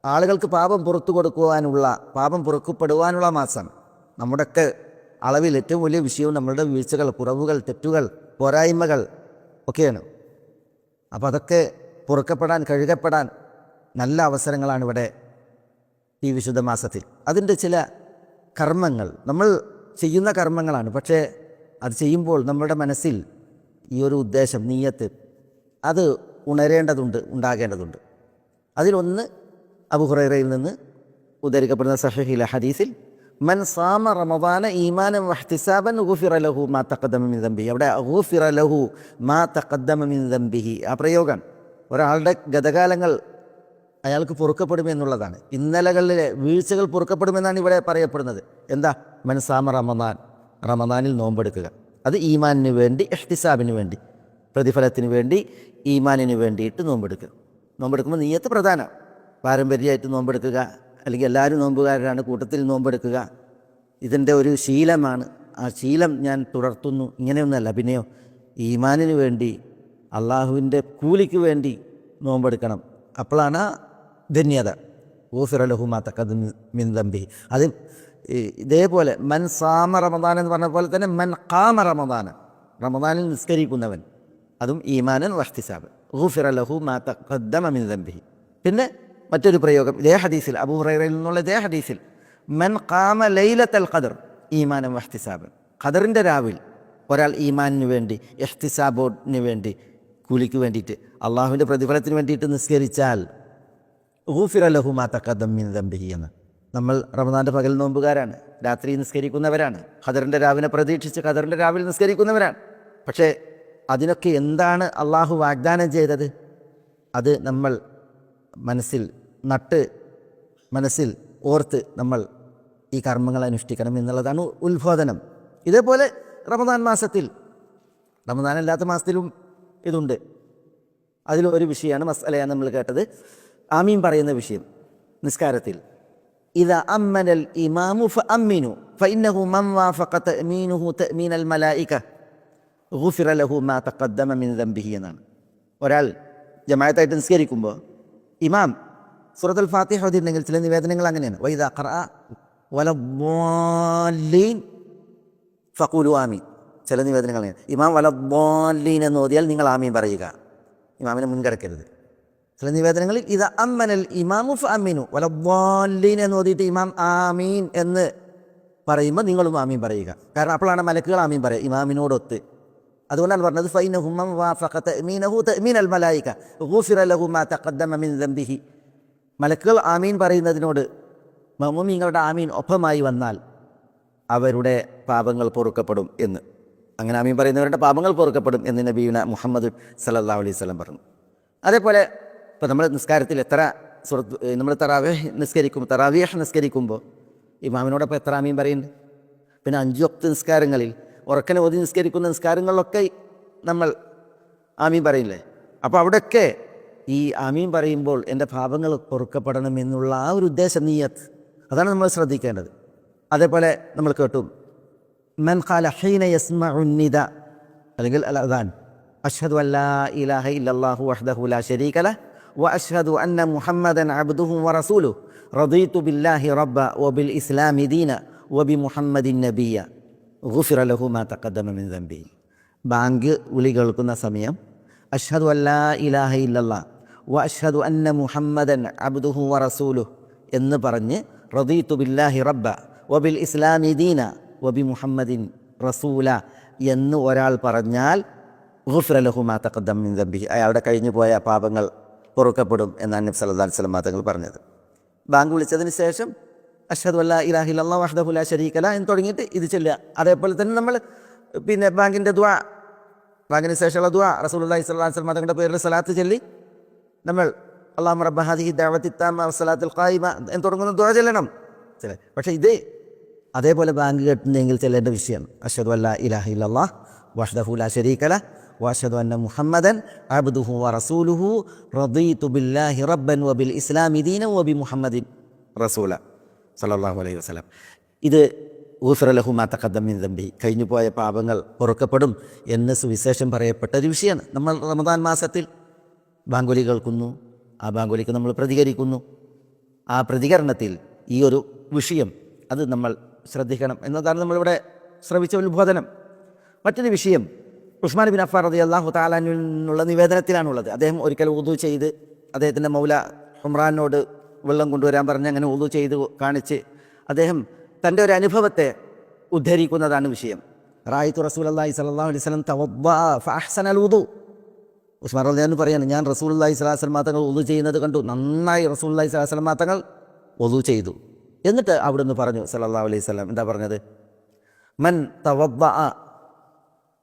ആളുകൾക്ക് പാപം പുറത്തു കൊടുക്കുവാനുള്ള, പാപം പൊറുക്കപ്പെടുവാനുള്ള മാസം. നമ്മുടെയൊക്കെ അളവിൽ ഏറ്റവും വലിയ വിഷയവും നമ്മളുടെ വീഴ്ചകൾ, കുറവുകൾ, തെറ്റുകൾ, പോരായ്മകൾ ഒക്കെയാണ്. അപ്പോൾ അതൊക്കെ പൊറുക്കപ്പെടാൻ, കഴുകപ്പെടാൻ നല്ല അവസരങ്ങളാണ് ഇവിടെ ഈ വിശുദ്ധ മാസത്തിൽ. അതിൻ്റെ ചില കർമ്മങ്ങൾ നമ്മൾ ചെയ്യുന്ന കർമ്മങ്ങളാണ്. പക്ഷേ അത് ചെയ്യുമ്പോൾ നമ്മുടെ മനസ്സിൽ ഈ ഒരു ഉദ്ദേശം, നീയത്ത്, അത് ഉണ്ടാകേണ്ടതുണ്ട്. അതിലൊന്ന് അബൂ ഹുറൈറയിൽ നിന്ന് ഉദ്ധരിക്കപ്പെടുന്ന സഹീഹുൽ ഹദീസിൽ മൻ സാമ റമദാന ഈമാനൻ വഹ്തിസാബൻ ഗുഫിറ ലഹു മാ തഖദ്ദമ മിൻ ദംബിഹി. അവിടെ ഗുഫിറ ലഹു മാ തഖദ്ദമ മിൻ ദംബിഹി, ആ പ്രയോഗം ഒരാളുടെ ഗതകാലങ്ങൾ അയാൾക്ക് പൊറുക്കപ്പെടുമെന്നുള്ളതാണ്. ഇന്നലകളിലെ വീഴ്ചകൾ പൊറുക്കപ്പെടുമെന്നാണ് ഇവിടെ പറയപ്പെടുന്നത്. എന്താ? മൻ സാമ റമദാനിൽ നോമ്പെടുക്കുക. അത് ഈമാനിന് വേണ്ടി, ഇഹ്തിസാബിന് വേണ്ടി, പ്രതിഫലത്തിന് വേണ്ടി, ഈമാനിന് വേണ്ടിയിട്ട് നോമ്പെടുക്കുക. നോമ്പെടുക്കുമ്പോൾ നീയത്ത് പ്രധാനം. പാരമ്പര്യമായിട്ട് നോമ്പെടുക്കുക, അല്ലെങ്കിൽ എല്ലാവരും നോമ്പുകാരാണ്, കൂട്ടത്തിൽ നോമ്പെടുക്കുക, ഇതിൻ്റെ ഒരു ശീലമാണ്. ആ ശീലം ഞാൻ തുടർത്തുന്നു, ഇങ്ങനെയൊന്നല്ല. പിന്നെയോ ഈമാനിന് വേണ്ടി, അള്ളാഹുവിൻ്റെ കൂലിക്ക് വേണ്ടി നോമ്പെടുക്കണം. അപ്പോഴാണ് ധന്യത. ഗുഫിറ ലഹു മാ തഖദ്ദമ മിൻ ദംബിഹി. അത് ഇതേപോലെ മൻ സാമ റമദാൻ എന്ന് പറഞ്ഞ പോലെ തന്നെ മൻ ഖാമ റമദാനിൽ നിസ്കരിക്കുന്നവൻ, അതും ഈമാനൻ വഹ്തിസാബ്, ഗുഫിറ ലഹു മാ തഖദ്ദമ മിൻ ദംബിഹി. പിന്നെ മറ്റൊരു പ്രയോഗം ഇതേ ഹദീസിൽ, അബൂ ഹുറൈറയിൽ നിന്നുള്ള ഇതേ ഹദീസിൽ, മൻ ഖാമ ലൈലത്തുൽ ഖദ്ർ ഈമാനൻ വഹ്തിസാബ്. ഖദറിൻ്റെ രാവിൽ ഒരാൾ ഈമാനിന് വേണ്ടി, ഇഹ്തിസാബിന് വേണ്ടി, കൂലിക്ക് വേണ്ടിയിട്ട്, അള്ളാഹുവിൻ്റെ പ്രതിഫലത്തിന് വേണ്ടിയിട്ട് നിസ്കരിച്ചാൽ ഗുഫിറ ലഹു മാ തഖദ്ദമ മിൻ ദംബിഹി എന്ന്. നമ്മൾ റമദാൻ്റെ പകൽ നോമ്പുകാരാണ്, രാത്രി നിസ്കരിക്കുന്നവരാണ്, ഖദറിൻ്റെ രാവിനെ പ്രതീക്ഷിച്ച് ഖദറിൻ്റെ രാവിലെ നിസ്കരിക്കുന്നവരാണ്. പക്ഷേ അതിനൊക്കെ എന്താണ് അള്ളാഹു വാഗ്ദാനം ചെയ്തത്? അത് നമ്മൾ മനസ്സിൽ ഓർത്ത് നമ്മൾ ഈ കർമ്മങ്ങൾ അനുഷ്ഠിക്കണം എന്നുള്ളതാണ് ഉത്ബോധനം. ഇതേപോലെ റമദാൻ മാസത്തിൽ, റമദാൻ അല്ലാത്ത മാസത്തിലും ഇതുണ്ട്. അതിലൊരു വിഷയമാണ്, മസ്അലയാണ് നമ്മൾ കേട്ടത്, ആമീൻ പറയുന്ന വിഷയം. നിസ്കാരത്തിൽ ഇദാ അമ്മനൽ ഇമാമു ഫഅമ്മിനു ഫഇന്നഹു മൻ വാഫഖ തഅമീനുഹു തഅമീനൽ മലായിക ഗുഫിറ ലഹു മാ തഖദ്ദമ മിൻ ദംബിഹി എന്നാണ്. ഒരാൾ ജമാഅത്തായിട്ട് നിസ്കരിക്കുമ്പോൾ ഇമാം സൂറത്തുൽ ഫാത്തിഹ ഓതിയിട്ടുണ്ടെങ്കിൽ ചില നിവേദനങ്ങൾ അങ്ങനെയാണ്, വഇദാ ഖറഅ വലദ്ദാല്ലീൻ ഫഖൂലു ആമീൻ. ചില നിവേദനങ്ങൾ അങ്ങനെയാണ്, ഇമാം വലദ്ദാല്ലീൻ എന്ന് ഓതിയാൽ നിങ്ങൾ ആമീൻ പറയുക, ഇമാമിനെ മുൻകിടക്കരുത്. ചില നിവേദനങ്ങളിൽ ഇദാ അമ്മനൽ ഇമാമു ഫഅമ്മിനു വലദ്ദാല്ലീൻ എന്ന് ഓതിയിട്ട് ഇമാം ആമീൻ എന്ന് പറയുമ്പോൾ നിങ്ങളും ആമീൻ പറയുക. കാരണം അപ്പോഴാണ് മലക്കുകൾ ആമീൻ പറയുക ഇമാമിനോടൊത്ത്. അതുകൊണ്ടാണ് പറഞ്ഞത് ഫഇന്നഹു മൻ വാഫഖ തഅമീനഹു തഅമീനൽ മലായിക ഗുഫിറ ലഹു മാ തഖദ്ദമ മിൻ ദംബിഹി. മലക്കുകൾ ആമീൻ പറയുന്നതിനോട് മഅ്മൂമീങ്ങളുടെ ആമീൻ ഒപ്പമായി വന്നാൽ അവരുടെ പാപങ്ങൾ പൊറുക്കപ്പെടും എന്ന്. അങ്ങനെ ആമീൻ പറയുന്നവരുടെ പാപങ്ങൾ പൊറുക്കപ്പെടും എന്ന് നബിയുന മുഹമ്മദ് സല്ലല്ലാഹു അലൈഹി വസല്ലം പറഞ്ഞു. അതേപോലെ ഇപ്പോൾ നമ്മൾ നിസ്കാരത്തിൽ നമ്മൾ തറാവീഹ് നിസ്കരിക്കുമ്പോൾ ഇമാമിനോടൊപ്പം എത്ര ആമീൻ പറയുന്നുണ്ട്? പിന്നെ 5 വക്ത് നിസ്കാരങ്ങളിൽ ഉറക്കനെ ഓതി നിസ്കരിക്കുന്ന നിസ്കാരങ്ങളിലൊക്കെ നമ്മൾ ആമീൻ പറയില്ലേ? അപ്പോൾ അവിടെയൊക്കെ ഈ ആമീൻ പറയുമ്പോൾ എൻ്റെ പാപങ്ങൾ പൊറുക്കപ്പെടണം എന്നുള്ള ആ ഒരു ഉദ്ദേശം, നീയത്ത്, അതാണ് നമ്മൾ ശ്രദ്ധിക്കേണ്ടത്. അതേപോലെ നമ്മൾ കേട്ടു മൻ ഖാല ഹീന യസ്മഉ നിദ അല്ലെങ്കിൽ അൽ അദാൻ അഷ്ഹദു അല്ലാ ഇലാഹ ഇല്ലല്ലാഹു വഹ്ദഹു ലാ ശരീക ലഹ് വ അഷ്ഹദു അന്ന മുഹമ്മദൻ അബ്ദുഹു വ റസൂലുഹു റദീതു ബില്ലാഹി റബ്ബ വ ബിൽ ഇസ്ലാമി ദീന വ ബി മുഹമ്മദിൻ നബിയ്യ ഗുഫിറ ലഹു മാ തഖദ്ദമ മിൻ ദംബിഹി. ബാങ്ക് വിളി കേൾക്കുന്ന സമയം അഷ്ഹദു അല്ലാ ഇലാഹ ഇല്ലല്ലാഹ് വ അഷ്ഹദു അന്ന മുഹമ്മദൻ അബ്ദുഹു വ റസൂലുഹു എന്ന് പറഞ്ഞ് റദീതു ബില്ലാഹി റബ്ബ വ ബിൽ ഇസ്ലാമി ദീന വ ബി മുഹമ്മദിൻ റസൂല എന്ന് ഒരാൾ പറഞ്ഞാൽ ഗുഫിറ ലഹു മാ തഖദ്ദമ മിൻ ദംബിഹി, അയാളുടെ കഴിഞ്ഞു പോയ പാപങ്ങൾ പൊറുക്കപ്പെടും എന്നാണ് നബി സല്ലല്ലാഹു അലൈഹി വസല്ലം തങ്ങൾ പറഞ്ഞത്. ബാങ്ക് വിളിച്ചതിന് ശേഷം അഷ്ഹദു അല്ലാ ഇലാഹ ഇല്ലല്ലാഹു വഹ്ദഹു ലാ ശരീക ലഹ് എന്ന് തുടങ്ങിയിട്ട് ഇത് ചൊല്ലുക. അതേപോലെ തന്നെ നമ്മൾ പിന്നെ ബാങ്കിൻ്റെ ദുആ, ബാങ്കിന് ശേഷമുള്ള ദുആ റസൂലുള്ളാഹി സ്വല്ലല്ലാഹു അലൈഹി വസല്ലം തങ്ങളുടെ പേരിൽ സ്വലാത്ത് ചൊല്ലി നമ്മൾ അല്ലാഹുമ്മ റബ്ബ ഹാദിഹി ദഅവത്തി താമ്മ വസ്സലാത്തുൽ ഖായിമ എന്ന് തുടങ്ങുന്ന ദുആ ചൊല്ലണം. പക്ഷേ ഇത് അതേപോലെ ബാങ്ക് കേട്ടുന്നെങ്കിൽ ചെല്ലേണ്ട വിഷയമാണ് അഷ്ഹദു അല്ലാ ഇലാഹ ഇല്ലല്ലാഹ് വഹ്ദഹു ലാ ശരീക ലഹ് വഅഷ്ഹദു അന്ന മുഹമ്മദൻ അബ്ദുഹു വ റസൂലുഹു റദീതു ബില്ലാഹി റബ്ബൻ വ ബിൽ ഇസ്ലാമി ദീനൻ വ ബി മുഹമ്മദിൻ റസൂല സല്ലല്ലാഹു അലൈഹി വസല്ലം. ഇത് ഗുഫിറ ലഹു മാ തഖദ്ദമ മിൻ ദംബിഹി, കഴിഞ്ഞു പോയ പാപങ്ങൾ പൊറുക്കപ്പെടും എന്ന് സുവിശേഷം പറയപ്പെട്ട ഒരു വിഷയമാണ്. നമ്മൾ റമദാൻ മാസത്തിൽ ബാങ്കുലി കേൾക്കുന്നു, ആ ബാങ്കുലിക്ക് നമ്മൾ പ്രതികരിക്കുന്നു, ആ പ്രതികരണത്തിൽ ഈ ഒരു വിഷയം അത് നമ്മൾ ശ്രദ്ധിക്കണം എന്നതാണ് നമ്മളിവിടെ ശ്രവിച്ച ഉത്ബോധനം. മറ്റൊരു വിഷയം ഉസ്മാൻ ബിൻ അഫ്ഫാൻ റളിയല്ലാഹു തആല അൻഹു നിന്നുള്ള നിവേദനത്തിലാണുള്ളത്. അദ്ദേഹം ഒരിക്കൽ വുദു ചെയ്ത് അദ്ദേഹത്തിൻ്റെ മൗല ഹുംറാനോട് വെള്ളം കൊണ്ടുവരാൻ പറഞ്ഞ് അങ്ങനെ വുദു ചെയ്ത് കാണിച്ച് അദ്ദേഹം തൻ്റെ ഒരു അനുഭവത്തെ ഉദ്ധരിക്കുന്നതാണ് വിഷയം. റായിത്തു റസൂലുള്ളാഹി സ്വല്ലല്ലാഹു അലൈഹി വസല്ലം തവദ്ദഅ ഫഅഹ്സനൽ വുദു. ഉസ്മാൻ റളിയല്ലാഹു പറയാണ്, ഞാൻ റസൂലുള്ളാഹി സ്വല്ലല്ലാഹു അലൈഹി വസല്ലം തങ്ങൾ വുദു ചെയ്യുന്നത് കണ്ടു, നന്നായി റസൂലുള്ളാഹി സ്വല്ലല്ലാഹു അലൈഹി വസല്ലം തങ്ങൾ വുദു ചെയ്തു. എന്നിട്ട് അവിടുന്ന് പറഞ്ഞു സല്ലല്ലാഹു അലൈഹി വസല്ലം എന്താ പറഞ്ഞത്? മൻ തവദ്ദഅ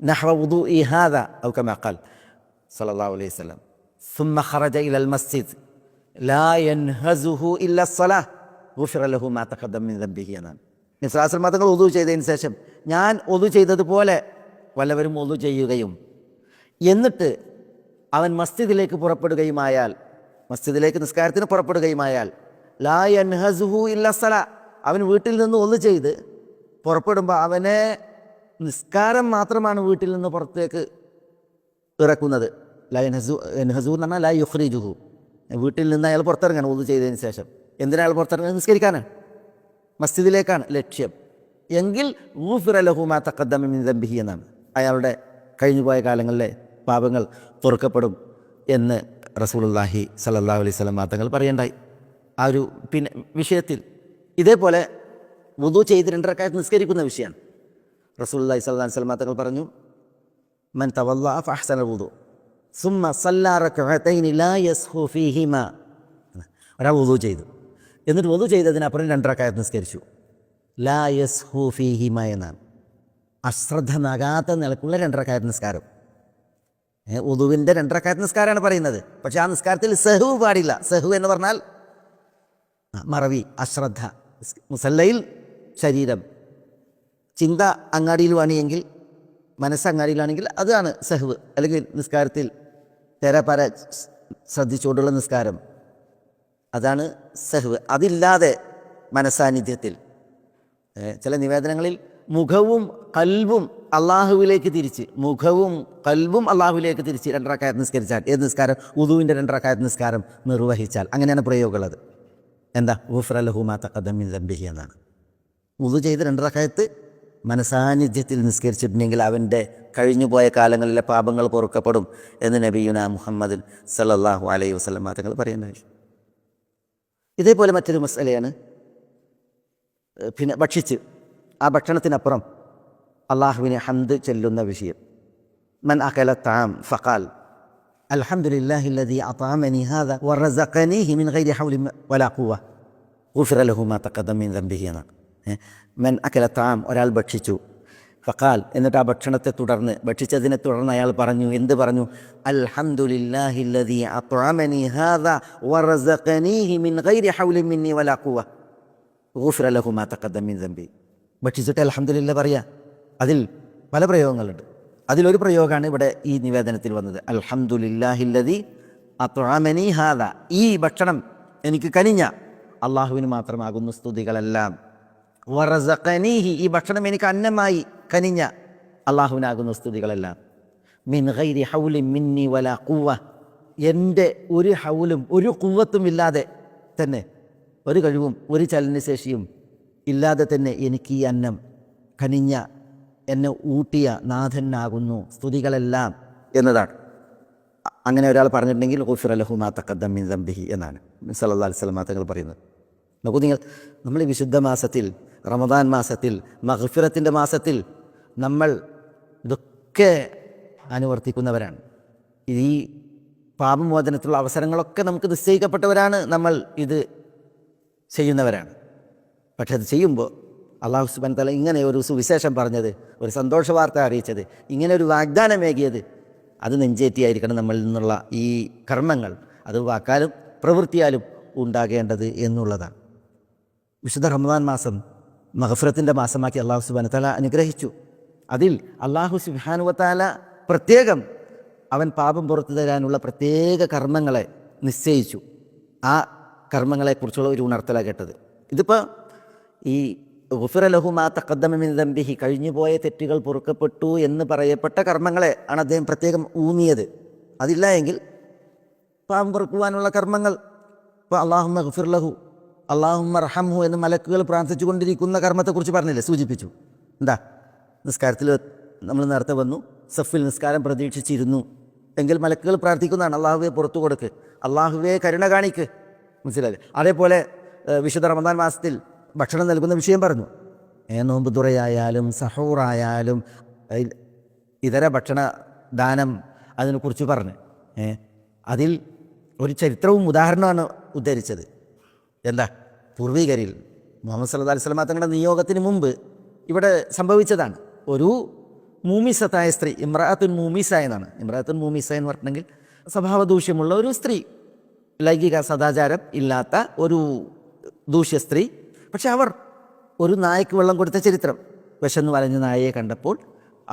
നഹ്വ വുദൂഇ ഹാദാ ഔ കമാ ഖാൽ സല്ലല്ലാഹു അലൈഹി വസല്ലം ثم خرج إلى المسجد لا ينهزه إلا الصلاة غفر له ما تقدم من ذنبه എന്നാണ്. നബി സ്വല്ലല്ലാഹു അലൈഹി വസല്ലം തങ്ങൾ വുദു ചെയ്തതിന് ശേഷം ഞാൻ വുദു ചെയ്തതുപോലെ വല്ലവരും വുദു ചെയ്യുകയും എന്നിട്ട് അവൻ മസ്ജിദിലേക്ക് പുറപ്പെടുകയുമായാൽ, മസ്ജിദിലേക്ക് നിസ്കാരത്തിന് പുറപ്പെടുകയുമായാൽ, ലാ യൻഹസുഹു ഇല്ല സലാ, അവൻ വീട്ടിൽ നിന്ന് വുദു ചെയ്ത് പുറപ്പെടുമ്പോൾ അവനെ നിസ്കാരം മാത്രമാണ് വീട്ടിൽ നിന്ന് പുറത്തേക്ക് ഇറക്കുന്നത്. ലാ യൻഹസു എന്ന് പറഞ്ഞാൽ ലാ യുഖ്രിജുഹു, വീട്ടിൽ നിന്ന് അയാൾ പുറത്തിറങ്ങണം വുദു ചെയ്തതിന് ശേഷം. എന്തിനാണ് അയാൾ പുറത്തിറങ്ങുന്നത്? നിസ്കരിക്കാനാണ്, മസ്ജിദിലേക്കാണ് ലക്ഷ്യം. എങ്കിൽ ഗുഫിറ ലഹു മാ തഖദ്ദമ മിൻ ദംബിഹി എന്നാണ്, അയാളുടെ കഴിഞ്ഞുപോയ കാലങ്ങളിലെ പാപങ്ങൾ പൊറുക്കപ്പെടും എന്ന് റസൂലുള്ളാഹി സ്വല്ലല്ലാഹു അലൈഹി വസല്ലം തങ്ങൾ പറയണ്ടായി. ആ ഒരു പിന്നെ വിഷയത്തിൽ ഇതേപോലെ വുദു ചെയ്ത് 2 റക്അത്ത് നിസ്കരിക്കുന്ന വിഷയമാണ്. റസൂലുള്ളാഹി സ്വല്ലല്ലാഹു അലൈഹി വസല്ലം തങ്ങൾ പറഞ്ഞു, മൻ തവദ്ദഅ ഫഅഹ്സനൽ വുദു സുമ്മ സല്ല റക്അതൈനി ലാ യസ്ഹു ഫീഹിമാ. ഒരാൾ വുദു ചെയ്തു, എന്നിട്ട് വുദു ചെയ്തതിനപ്പുറം 2 റക്അത്ത് നിസ്കരിച്ചു. ലാ യസ്ഹു ഫീഹിമാ എന്നാണ്, അശ്രദ്ധനാകാത്ത നിലക്കുള്ള 2 റക്അത്ത് നിസ്കാരം. വുദുവിൻ്റെ 2 റക്അത്ത് നിസ്കാരമാണ് പറയുന്നത്. പക്ഷേ ആ നിസ്കാരത്തിൽ സഹു പാടില്ല. സഹു എന്ന് പറഞ്ഞാൽ മറവി, അശ്രദ്ധ. മുസല്ലയിൽ ശരീരം, ചിന്ത അങ്ങാടിയിലുമാണെങ്കിൽ, മനസ്സ് അങ്ങാടിയിലാണെങ്കിൽ അതാണ് സഹ്വ്. അല്ലെങ്കിൽ നിസ്കാരത്തിൽ തെരപര ശ്രദ്ധിച്ചുകൊണ്ടുള്ള നിസ്കാരം, അതാണ് സഹ്വ്. അതില്ലാതെ മനസ്സാന്നിധ്യത്തിൽ ചില നിവേദനങ്ങളിൽ മുഖവും കൽബും അള്ളാഹുവിലേക്ക് തിരിച്ച്, മുഖവും കൽബും അള്ളാഹുവിലേക്ക് തിരിച്ച് 2 റക്അത്ത് നിസ്കരിച്ചാൽ, ഏത് നിസ്കാരം? വുദുവിൻ്റെ 2 റക്അത്ത് നിസ്കാരം നിർവഹിച്ചാൽ, അങ്ങനെയാണ് പ്രയോഗമുള്ളത്. എന്താ? ഗുഫ്ര ലഹു മാ തഖദ്ദമ മിൻ ദംബിഹി എന്നാണ്. വുദു ചെയ്ത് 2 റക്അത്ത് മനസാന്നിധ്യത്തിൽ നിസ്കരിച്ചിട്ടുണ്ടെങ്കിൽ അവൻ്റെ കഴിഞ്ഞുപോയ കാലങ്ങളിലെ പാപങ്ങൾ പൊറുക്കപ്പെടും എന്ന് നബിയുനാ മുഹമ്മദ് സല്ലല്ലാഹു അലൈഹി വസല്ലം തങ്ങൾ പറയുന്നത്. ഇതേപോലെ മറ്റൊരു മസ്അലയാണ് പിന്നെ ഭക്ഷിച്ച് ആ ഭക്ഷണത്തിനപ്പുറം അള്ളാഹുവിനെ ഹംദ് ചൊല്ലുന്ന വിഷയം. മൻ അകല തഅം ഫഖാൽ അൽഹംദുലില്ലാഹി അല്ലദീ അത്അമനി ഹാദാ വറസഖനീഹി മിൻ ഗൈരി ഹൗലി വലാ ഖുവ്വ ഗുഫിറ ലഹു മാ തഖദ്ദമ മിൻ ദംബിഹി എന്നാണ്. മൻ അകല തഅം, ഒരാൾ ഭക്ഷിച്ചു, ഫഖാൽ, എന്നിട്ട് ആ ഭക്ഷണത്തെ തുടർന്ന്, ഭക്ഷിച്ചതിനെ തുടർന്ന് അയാൾ പറഞ്ഞു, എന്ത് പറഞ്ഞു? അൽഹംദുലില്ലാഹി അല്ലദീ അത്അമനി ഹാദാ വറസഖനീഹി മിൻ ഗൈരി ഹൗലി മിന്നി വലാ ഖുവ്വ ഗുഫിറ ലഹു മാ തഖദ്ദമ മിൻ ദംബി. ഭക്ഷിച്ചിട്ട് അൽഹംദുലില്ലാഹ് പറയുക. അതിൽ പല പ്രയോഗങ്ങളുണ്ട്. അതിലൊരു പ്രയോഗമാണ് ഇവിടെ ഈ നിവേദനത്തിൽ വന്നത്. അൽഹംദുലില്ലാഹി അല്ലദീ അത്അമനി ഹാദാ, ഈ ഭക്ഷണം എനിക്ക് കനിഞ്ഞ അള്ളാഹുവിന് മാത്രമാകുന്നു സ്തുതികളെല്ലാം. വറസഖനീഹി, ഈ ഭക്ഷണം എനിക്ക് അന്നമായി കനിഞ്ഞ അള്ളാഹുവിനാകുന്നു സ്തുതികളെല്ലാം. മിൻ ഗൈരി ഹൗലി മിന്നി വലാ ഖുവ്വ, എൻ്റെ ഒരു ഹൗലും ഒരു ഖുവ്വത്തും ഇല്ലാതെ തന്നെ, ഒരു കഴിവും ഒരു ചലനശേഷിയും ഇല്ലാതെ തന്നെ എനിക്ക് ഈ അന്നം കനിഞ്ഞ, എന്നെ ഊട്ടിയ നാഥനാകുന്നു സ്തുതികളെല്ലാം എന്നതാണ്. അങ്ങനെ ഒരാൾ പറഞ്ഞിട്ടുണ്ടെങ്കിൽ ഗുഫിറ ലഹു മാ തഖദ്ദമ മിൻ ദംബിഹി എന്നാണ് സല്ലല്ലാഹു അലൈഹി വസല്ലം തങ്ങൾ പറയുന്നത്. നോക്കൂ നിങ്ങൾ, നമ്മൾ ഈ വിശുദ്ധ മാസത്തിൽ, റമദാൻ മാസത്തിൽ, മഗ്ഫിറത്തിൻ്റെ മാസത്തിൽ നമ്മൾ ഇതൊക്കെ അനുവർത്തിക്കുന്നവരാണ്. ഈ പാപമോചനത്തിലുള്ള അവസരങ്ങളൊക്കെ നമുക്ക് നിശ്ചയിക്കപ്പെട്ടവരാണ്, നമ്മൾ ഇത് ചെയ്യുന്നവരാണ്. പക്ഷെ അത് ചെയ്യുമ്പോൾ അല്ലാഹു സുബ്ഹാനഹു വ തആല ഇങ്ങനെ ഒരു സുവിശേഷം പറഞ്ഞത്, ഒരു സന്തോഷ വാർത്ത അറിയിച്ചത്, ഇങ്ങനെ ഒരു വാഗ്ദാനമേകിയത്, അത് നെഞ്ചേറ്റിയായിരിക്കണം നമ്മളിൽ നിന്നുള്ള ഈ കർമ്മങ്ങൾ, അത് വാക്കാലും പ്രവൃത്തിയാലും ഉണ്ടാകേണ്ടത് എന്നുള്ളതാണ്. വിശുദ്ധ റമദാൻ മാസം മഗ്ഫിറത്തിൻ്റെ മാസമാക്കി അല്ലാഹു സുബ്ഹാനഹു വ തആല അനുഗ്രഹിച്ചു. അതിൽ അല്ലാഹു സുബ്ഹാനഹു വ തആല പ്രത്യേകം അവൻ പാപം പുറത്തു തരാനുള്ള പ്രത്യേക കർമ്മങ്ങളെ നിശ്ചയിച്ചു. ആ കർമ്മങ്ങളെക്കുറിച്ചുള്ള ഒരു ഉണർത്തലാണ് കേട്ടത്. ഇതിപ്പോൾ ഈ ഗുഫിറ ലഹു മാ തഖദ്ദമ മിൻ ദംബിഹി, കഴിഞ്ഞുപോയ തെറ്റുകൾ പൊറുക്കപ്പെട്ടു എന്ന് പറയപ്പെട്ട കർമ്മങ്ങളെ ആണ് അദ്ദേഹം പ്രത്യേകം ഊന്നിയത്. അതില്ല എങ്കിൽ പാപം പൊറുക്കുവാനുള്ള കർമ്മങ്ങൾ, ഇപ്പോൾ അല്ലാഹുമ്മ ഗുഫിർ ലഹു, അല്ലാഹുമ്മ റഹംഹു എന്ന് മലക്കുകൾ പ്രാർത്ഥിച്ചു കൊണ്ടിരിക്കുന്ന കർമ്മത്തെക്കുറിച്ച് പറഞ്ഞില്ലേ, സൂചിപ്പിച്ചു. എന്താ? നിസ്കാരത്തിൽ നമ്മൾ നേരത്തെ വന്നു, സഫിൽ നിസ്കാരം പ്രതീക്ഷിച്ചിരുന്നു എങ്കിൽ മലക്കുകൾ പ്രാർത്ഥിക്കുന്നതാണ്, അള്ളാഹുവെ പുറത്തു കൊടുക്ക്, അള്ളാഹുവെ കരുണ കാണിക്ക്. മനസ്സിലായില്ലേ? അതേപോലെ വിശുദ്ധ റമദാൻ മാസത്തിൽ ഭക്ഷണം നൽകുന്ന വിഷയം പറഞ്ഞു. നോമ്പ് തുറയായാലും സഹൂറായാലും ഇതര ഭക്ഷണ ദാനം അതിനെക്കുറിച്ച് പറഞ്ഞ് അതിൽ ഒരു ചരിത്രവും ഉദാഹരണമാണ് ഉദ്ധരിച്ചത്. എന്താ? പൂർവികരിൽ മുഹമ്മദ് സല്ലല്ലാഹു അലൈഹി വസല്ലം തങ്ങളുടെ നിയോഗത്തിന് മുമ്പ് ഇവിടെ സംഭവിച്ചതാണ്. ഒരു മൂമിസത്തായ സ്ത്രീ, ഇമ്രാഅത്തുൻ മൂമിസ എന്നാണ്. ഇമ്രാഅത്തുൻ മൂമിസ എന്ന് പറഞ്ഞിട്ടുണ്ടെങ്കിൽ സ്വഭാവദൂഷ്യമുള്ള ഒരു സ്ത്രീ, ലൈംഗിക സദാചാരം ഇല്ലാത്ത ഒരു ദൂഷ്യ സ്ത്രീ. പക്ഷെ അവർ ഒരു നായക്ക് വെള്ളം കൊടുത്ത ചരിത്രം. വിശന്ന് വലഞ്ഞ നായയെ കണ്ടപ്പോൾ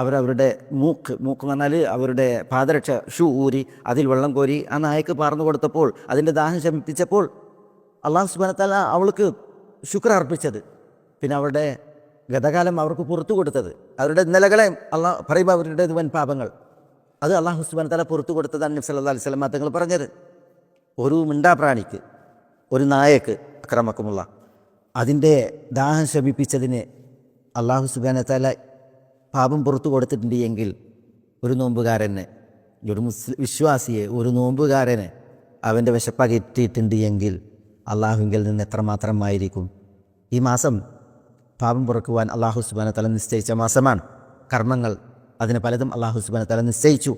അവരവരുടെ മൂക്ക് എന്ന് പറഞ്ഞാൽ അവരുടെ പാദരക്ഷ ഷൂ ഊരി അതിൽ വെള്ളം കോരി ആ നായക്ക് പാർന്നു കൊടുത്തപ്പോൾ, അതിൻ്റെ ദാഹം ശമിപ്പിച്ചപ്പോൾ അല്ലാഹു സുബ്ഹാനഹു വ തആല അവൾക്ക് ശുക്ർ അർപ്പിച്ചത്, പിന്നെ അവരുടെ ഗതകാലം അവർക്ക് പുറത്തു കൊടുത്തത്, അവരുടെ ഇന്നലകളെ അള്ളാഹ് പറയുമ്പോൾ അവരുടെ വൻ പാപങ്ങൾ അത് അല്ലാഹു സുബ്ഹാനഹു വ തആല പുറത്തു കൊടുത്തതാണ് നബി സല്ലല്ലാഹു അലൈഹി വസല്ലം തങ്ങൾ പറഞ്ഞത്. ഒരു മിണ്ടാപ്രാണിക്ക്, ഒരു നായക്ക് അക്രമക്കുമുള്ള അതിൻ്റെ ദാഹം ശമിപ്പിച്ചതിന് അല്ലാഹു സുബ്ഹാനഹു വ തആല പാപം പുറത്തു കൊടുത്തിട്ടുണ്ട് എങ്കിൽ ഒരു നോമ്പുകാരന്, ഒരു വിശ്വാസിയെ, ഒരു നോമ്പുകാരന് അവൻ്റെ വിശപ്പകറ്റിയിട്ടുണ്ട് എങ്കിൽ അള്ളാഹുവിൽ നിന്ന് എത്രമാത്രമായിരിക്കും. ഈ മാസം പാപം പുറക്കുവാൻ അല്ലാഹു സുബ്ഹാനഹു വ തആല നിശ്ചയിച്ച മാസമാണ്. കർമ്മങ്ങൾ അതിന് പലതും അല്ലാഹു സുബ്ഹാനഹു വ തആല നിശ്ചയിച്ചു.